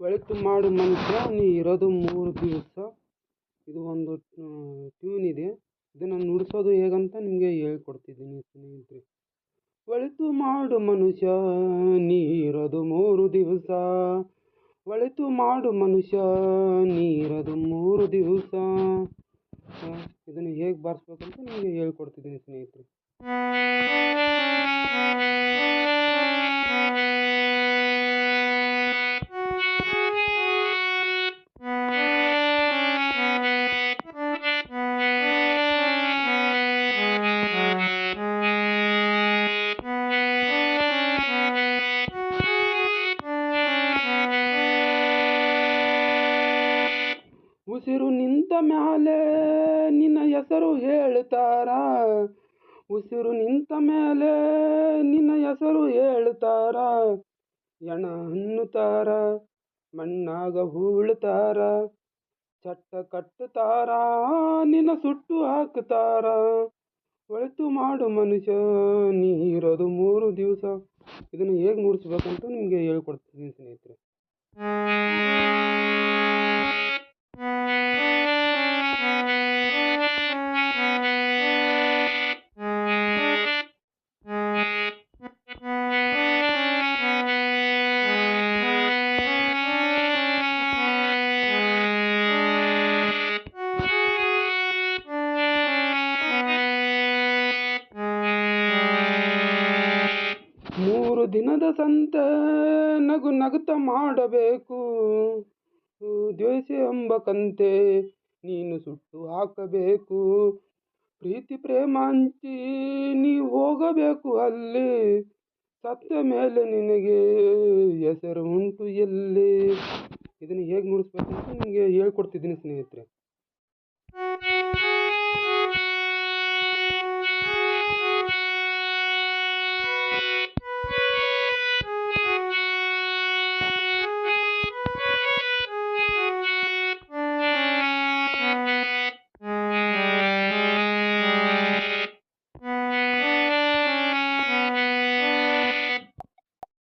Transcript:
ಒಳಿತು ಮಾಡು ಮನುಷ್ಯ ನೀ ಇರೋದು 3 ದಿವಸ. ಇದು ಒಂದು ಟ್ಯೂನ್ ಇದೆ. ಇದನ್ನು ನುಡಿಸೋದು ಹೇಗಂತ ನಿಮಗೆ ಹೇಳ್ಕೊಡ್ತಿದ್ದೀನಿ ಸ್ನೇಹಿತರೆ. ಒಳಿತು ಮಾಡು ಮನುಷ್ಯ ನೀ ಇರೋದು 3 ದಿವಸ. ಒಳಿತು ಮಾಡು ಮನುಷ್ಯ ನೀ ಇರೋದು 3 ದಿವಸ. ಇದನ್ನು ಹೇಗೆ ಬಾರಿಸ್ಬೇಕಂತ ನಿಮಗೆ ಹೇಳ್ಕೊಡ್ತಿದ್ದೀನಿ ಸ್ನೇಹಿತರೆ. ಉಸಿರು ನಿಂತ ಮ್ಯಾಲೆ ನಿನ್ನ ಹೆಸರು ಹೇಳ್ತಾರ. ಉಸಿರು ನಿಂತ ಮೇಲೆ ನಿನ್ನ ಹೆಸರು ಹೇಳ್ತಾರ. ಎಣ ಅನ್ನುತ್ತಾರ, ಮಣ್ಣಾಗ ಹೂಳ್ತಾರ. ಚಟ್ಟ ಕಟ್ಟುತ್ತಾರ, ನಿನ್ನ ಸುಟ್ಟು ಹಾಕ್ತಾರ. ಒಳಿತು ಮಾಡು ಮನುಷ್ಯ ನೀ ಇರೋದು 3 ದಿವಸ. ಇದನ್ನು ಹೇಗೆ ನುಡಿಸ್ಬೇಕಂತ ನಿಮಗೆ ಹೇಳ್ಕೊಡ್ತೀನಿ ಸ್ನೇಹಿತರೆ. ಮೂರು ದಿನದ ಸಂತೆ ನಗು ನಗುತ್ತ ಮಾಡಬೇಕು. ದ್ವೇಷ ಎಂಬ ಕಂತೆ ನೀನು ಸುಟ್ಟು ಹಾಕಬೇಕು. ಪ್ರೀತಿ ಪ್ರೇಮ ಹಂಚಿ ನೀ ಹೋಗಬೇಕು ಅಲ್ಲಿ. ಸತ್ತ ಮೇಲೆ ನಿನಗೆ ಹೆಸರು ಉಂಟು ಎಲ್ಲಿ. ಇದನ್ನು ಹೇಗೆ ನುಡಿಸ್ಬೇಕಂತ ನಿಮಗೆ ಹೇಳ್ಕೊಡ್ತಿದ್ದೀನಿ ಸ್ನೇಹಿತರೆ.